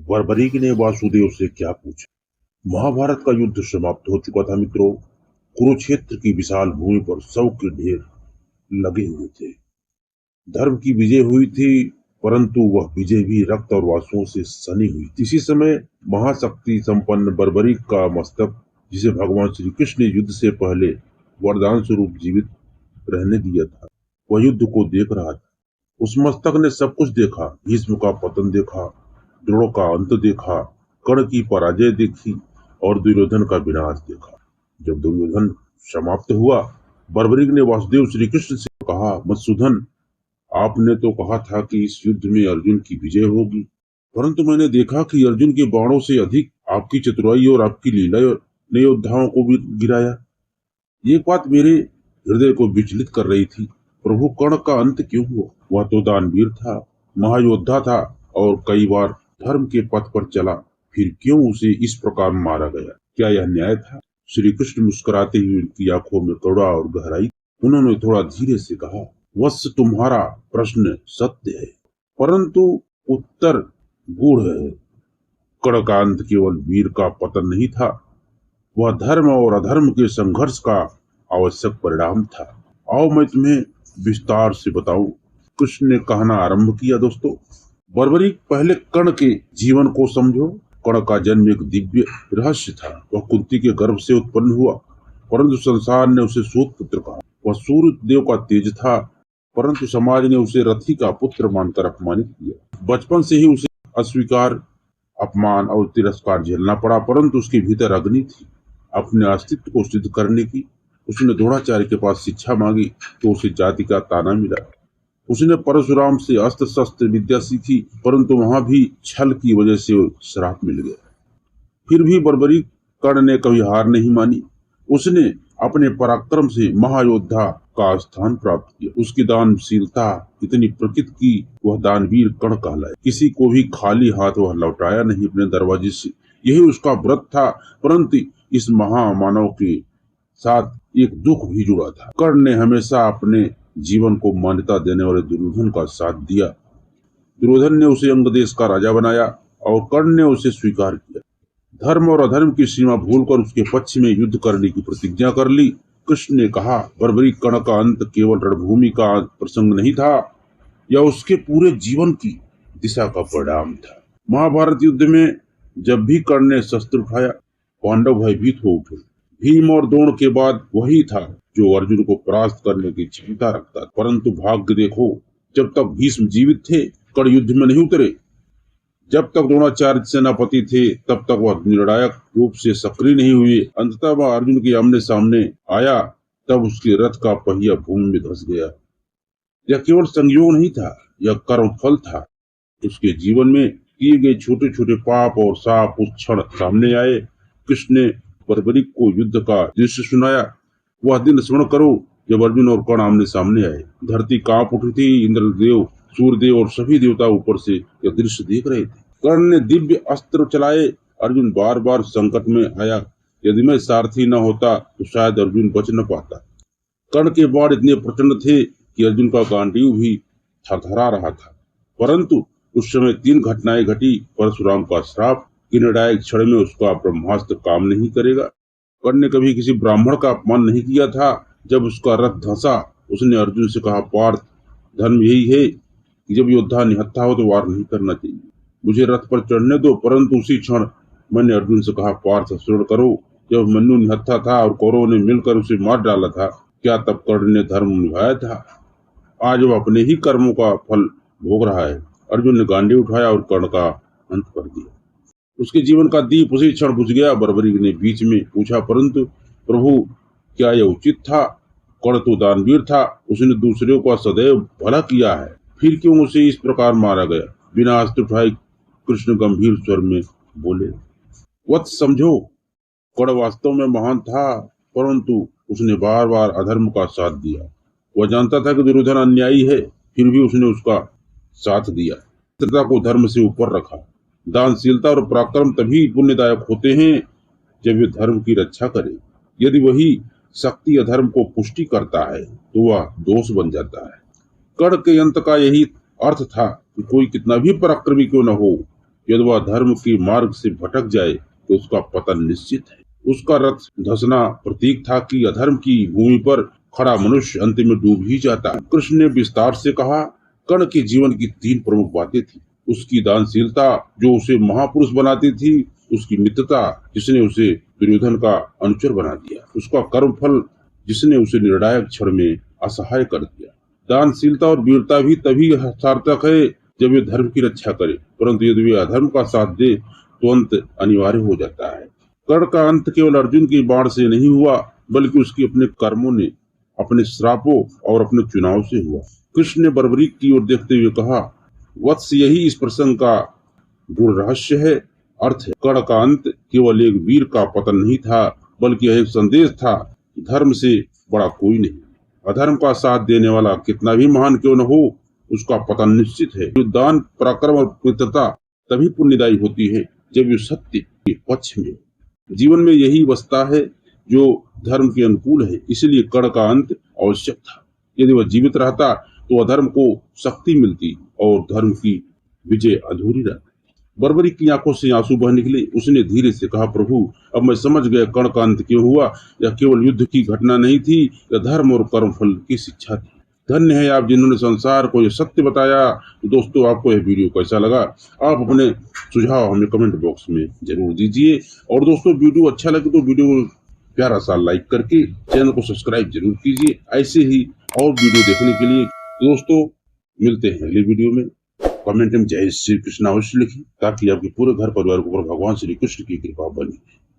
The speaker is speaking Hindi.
बर्बरीक ने वासुदेव से क्या पूछा। महाभारत का युद्ध समाप्त हो चुका था मित्रों। कुरुक्षेत्र की विशाल भूमि पर शव के ढेर लगे हुए थे। धर्म की विजय हुई थी, परंतु वह विजय भी रक्त और आंसुओं से सनी हुई थी। इसी समय महाशक्ति संपन्न बर्बरीक का मस्तक, जिसे भगवान श्री कृष्ण ने युद्ध से पहले वरदान स्वरूप जीवित रहने दिया था, वह युद्ध को देख रहा था। उस मस्तक ने सब कुछ देखा। भीष्म का पतन देखा, द्रोण का अंत देखा, कर्ण की पराजय देखी और दुर्योधन का विनाश देखा। जब दुर्योधन समाप्त हुआ, बर्बरीक ने वासुदेव श्री कृष्ण से कहा, मधुसूदन, आपने तो कहा था कि इस युद्ध में अर्जुन की विजय होगी, परंतु मैंने देखा कि अर्जुन के बाणों से अधिक आपकी चतुराई और आपकी लीला ने योद्धाओं को भी गिराया। ये बात मेरे हृदय को विचलित कर रही थी। प्रभु, कर्ण का अंत क्यों हुआ? वह तो दानवीर था, महायोद्धा था और कई बार धर्म के पथ पर चला, फिर क्यों उसे इस प्रकार मारा गया? क्या यह न्याय था? श्री कृष्ण मुस्कुराते हुए उनकी आंखों में करुणा और गहराई। उन्होंने थोड़ा धीरे से कहा, वत्स, तुम्हारा प्रश्न सत्य है, परंतु उत्तर गूढ़ है। कर्ण का अंत केवल वीर का पतन नहीं था, वह धर्म और अधर्म के संघर्ष का आवश्यक परिणाम था। आओ मैं तुम्हें विस्तार से बताऊं। कृष्ण ने कहना आरंभ किया। दोस्तों, बर्बरीक, पहले कर्ण के जीवन को समझो। कर्ण का जन्म एक दिव्य रहस्य था। वह कुंती के गर्भ से उत्पन्न हुआ, परंतु संसार ने उसे सूत पुत्र कहा। वह सूर्य देव का तेज था, परंतु समाज ने उसे रथी का पुत्र मानकर अपमानित किया। बचपन से ही उसे अस्वीकार, अपमान और तिरस्कार झेलना पड़ा, परंतु उसके भीतर अग्नि थी अपने अस्तित्व को सिद्ध करने की। उसने द्रोणाचार्य के पास शिक्षा मांगी तो उसे जाति का ताना मिला। उसने परशुराम से अस्त्र शस्त्र विद्या सीखी, परंतु वहां भी छल की वजह से श्राप मिल गया। फिर भी बर्बरीक कर्ण ने कभी हार नहीं मानी। उसने अपने पराक्रम से महायोद्धा का स्थान प्राप्त किया। उसकी दानशीलता इतनी प्रकृत की वह दानवीर कर्ण कहलाए। किसी को भी खाली हाथ वह लौटाया नहीं अपने दरवाजे से। यही उसका व्रत था। परंतु इस महामानव के साथ एक दुख भी जुड़ा था। कर्ण ने हमेशा अपने जीवन को मान्यता देने वाले दुर्योधन का साथ दिया। दुर्योधन ने उसे अंग देश का राजा बनाया और कर्ण ने उसे स्वीकार किया। धर्म और अधर्म की सीमा भूलकर उसके पक्ष में युद्ध करने की प्रतिज्ञा कर ली। कृष्ण ने कहा, बर्बरीक, कर्ण का अंत केवल रणभूमि का प्रसंग नहीं था, यह उसके पूरे जीवन की दिशा का परिणाम था। महाभारत युद्ध में जब भी कर्ण ने शस्त्र उठाया, पांडव भयभीत हो उठे। भीम और द्रोण के बाद वही था जो अर्जुन को परास्त करने की क्षमता रखता। परंतु भाग्य देखो, जब तक भीष्म जीवित थे, कर्ण युद्ध में नहीं उतरे। जब तक द्रोणाचार्य सेनापति थे, तब तक वह निर्णायक रूप से सक्रिय नहीं हुए। अंततः वह अर्जुन के आमने सामने आया, तब उसके रथ का पहिया भूमि में धंस गया। यह केवल संयोग नहीं था, यह कर्म फल था। उसके जीवन में किए गए छोटे छोटे पाप और शाप उस क्षण सामने आए। कृष्ण ने बर्बरीक को युद्ध का दृश्य सुनाया। वह दिन स्मरण करो जब अर्जुन और कर्ण आमने सामने आए। धरती कांप उठी थी। इंद्रदेव, सूर्यदेव और सभी देवता ऊपर से यह दृश्य देख रहे थे। कर्ण ने दिव्य अस्त्र चलाए। अर्जुन बार बार संकट में आया। यदि मैं सारथी न होता तो शायद अर्जुन बच न पाता। कर्ण के बाण इतने प्रचंड थे कि अर्जुन का गांडीव भी थरथरा रहा था। परंतु उस समय 3 घटनाएं घटी। परशुराम का श्राप कि निर्णायक क्षण में उसका ब्रह्मास्त्र काम नहीं करेगा। कर्ण ने कभी किसी ब्राह्मण का अपमान नहीं किया था। जब उसका रथ धंसा, उसने अर्जुन से कहा, पार्थ, धर्म यही है कि जब योद्धा निहत्था हो तो वार नहीं करना चाहिए। मुझे रथ पर चढ़ने दो। परंतु उसी क्षण मैंने अर्जुन से कहा, पार्थ, स्मरण करो जब मनु निहत्था था और कौरवों ने मिलकर उसे मार डाला था, क्या तब कर्ण ने धर्म निभाया था? आज वह अपने ही कर्मों का फल भोग रहा है। अर्जुन ने गांडी उठाया और कर्ण का अंत कर दिया। उसके जीवन का दीप उसी क्षण बुझ गया। बर्बरीक ने बीच में पूछा, परंतु प्रभु, क्या यह उचित था? कर्ण तो दानवीर था, उसने दूसरे का सदैव भला किया है, फिर क्यों उसे इस प्रकार मारा गया? बिना अस्त्र उठाए कृष्ण गंभीर स्वर में बोले, वत्स, समझो, कर्ण वास्तव में महान था, परंतु उसने बार बार अधर्म का साथ दिया। वह जानता था कि दुर्योधन अन्यायी है, फिर भी उसने उसका साथ दिया। मित्रता को धर्म से ऊपर रखा। दानशीलता और पराक्रम तभी पुण्यदायक होते हैं जब वे धर्म की रक्षा करे। यदि वही शक्ति अधर्म को पुष्टि करता है तो वह दोष बन जाता है। कर्ण के अंत का यही अर्थ था कि कोई कितना भी पराक्रमी क्यों न हो, यदि वह धर्म के मार्ग से भटक जाए तो उसका पतन निश्चित है। उसका रथ धंसना प्रतीक था कि अधर्म की भूमि पर खड़ा मनुष्य अंत में डूब ही जाता है। कृष्ण ने विस्तार से कहा, कर्ण के जीवन की 3 प्रमुख बातें थी। उसकी दानशीलता जो उसे महापुरुष बनाती थी, उसकी मित्रता जिसने उसे दुर्योधन का अनुचर बना दिया, उसका कर्मफल जिसने उसे निर्णायक क्षण में असहाय कर दिया। दानशीलता और वीरता भी तभी सार्थक है जब वे धर्म की रक्षा करे, परंतु यदि वे अधर्म का साथ दे तो अंत अनिवार्य हो जाता है। कर्ण का अंत केवल अर्जुन के बाण से नहीं हुआ, बल्कि उसके अपने कर्मों ने, अपने श्रापों और अपने चुनाव से हुआ। कृष्ण ने बर्बरीक की ओर देखते हुए कहा, वत्स, यही इस प्रसंग का गूढ़ रहस्य है। अर्थ है, कर्ण का अंत केवल एक वीर का पतन नहीं था, बल्कि यह एक संदेश था, धर्म से बड़ा कोई नहीं। अधर्म का साथ देने वाला कितना भी महान क्यों न हो, उसका पतन निश्चित है। दान, पराक्रम और मित्रता तभी पुण्यदायी होती है जब ये सत्य के पक्ष में। जीवन में यही बसता है जो धर्म के अनुकूल है। इसलिए कर्ण का अंत आवश्यक था। यदि वह जीवित रहता तो अधर्म को शक्ति मिलती और धर्म की विजय अधूरी रहती। बर्बरीक की आंखों से आंसू बह निकले। उसने धीरे से कहा, प्रभु, अब मैं समझ गया कर्ण का अंत क्यों हुआ। यह केवल युद्ध की घटना नहीं थी, यह धर्म और कर्मफल की शिक्षा थी। धन्य है आप जिन्होंने संसार को यह सत्य बताया। दोस्तों, आपको यह वीडियो कैसा लगा? आप अपने सुझाव हमें कमेंट बॉक्स में जरूर दीजिए। और दोस्तों, वीडियो अच्छा लगे तो वीडियो को प्यारा सा लाइक करके चैनल को सब्सक्राइब जरूर कीजिए। ऐसे ही और वीडियो देखने के लिए दोस्तों मिलते हैं अगले वीडियो में। कमेंट में जय श्री कृष्ण अवश्य लिखें ताकि आपके पूरे घर परिवार के ऊपर भगवान श्री कृष्ण की कृपा बनी।